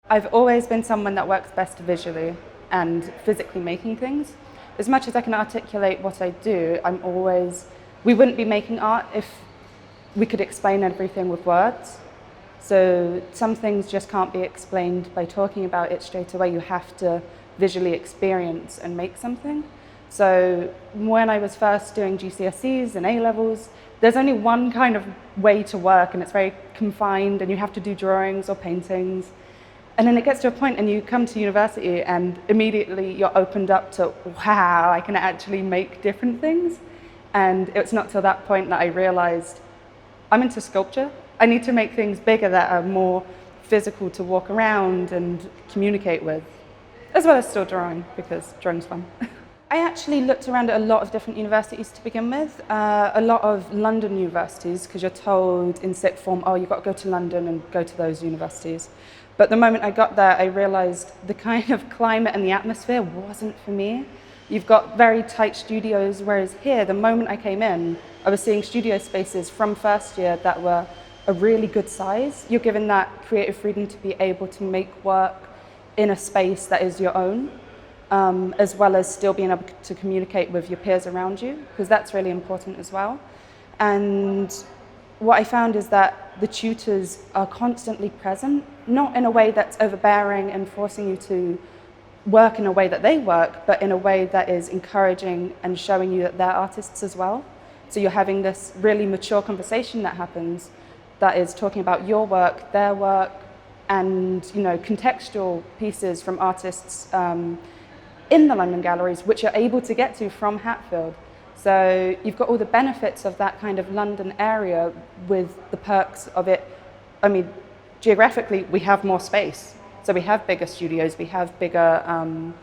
I've always been someone that works best visually and physically making things. As much as I can articulate what I do, we wouldn't be making art if we could explain everything with words. So some things just can't be explained by talking about it straight away. You have to visually experience and make something. So when I was first doing GCSEs and A-levels, there's only one kind of way to work, and it's very confined, and you have to do drawings or paintings. And then it gets to a point and you come to university and immediately you're opened up to, wow, I can actually make different things. And it's not till that point that I realized I'm into sculpture. I need to make things bigger that are more physical to walk around and communicate with, as well as still drawing, because drawing's fun. I actually looked around at a lot of different universities to begin with, a lot of London universities, because you're told in sixth form, oh, you've got to go to London and go to those universities. But the moment I got there, I realized the kind of climate and the atmosphere wasn't for me. You've got very tight studios, whereas here, the moment I came in, I was seeing studio spaces from first year that were a really good size. You're given that creative freedom to be able to make work in a space that is your own, as well as still being able to communicate with your peers around you, because that's really important as well. And what I found is that the tutors are constantly present, not in a way that's overbearing and forcing you to work in a way that they work, but in a way that is encouraging and showing you that they're artists as well. So you're having this really mature conversation that happens that is talking about your work, their work, and contextual pieces from artists in the London galleries, which you're able to get to from Hatfield. So you've got all the benefits of that kind of London area with the perks of it. I mean, geographically, we have more space. So we have bigger studios, we have bigger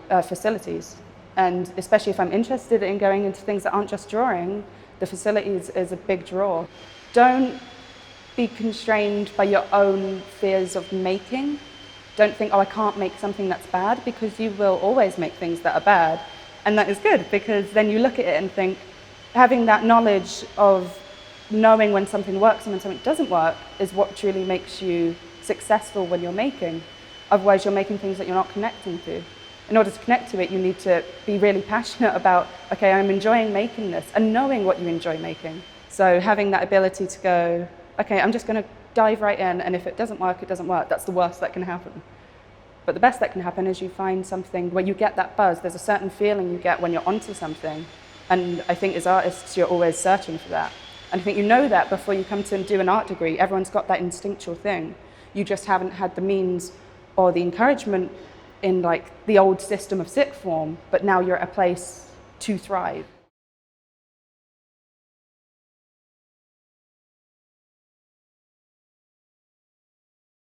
facilities. And especially if I'm interested in going into things that aren't just drawing, the facilities is a big draw. Don't be constrained by your own fears of making. Don't think, oh, I can't make something that's bad, because you will always make things that are bad. And that is good, because then you look at it and think, having that knowledge of knowing when something works and when something doesn't work is what truly makes you successful when you're making. Otherwise, you're making things that you're not connecting to. In order to connect to it, you need to be really passionate about, okay, I'm enjoying making this, and knowing what you enjoy making. So having that ability to go, okay, I'm just going to dive right in, and if it doesn't work, it doesn't work. That's the worst that can happen. But the best that can happen is you find something where you get that buzz. There's a certain feeling you get when you're onto something. And I think as artists, you're always searching for that. And I think you know that before you come to do an art degree. Everyone's got that instinctual thing. You just haven't had the means or the encouragement in like the old system of sixth form, but now you're at a place to thrive.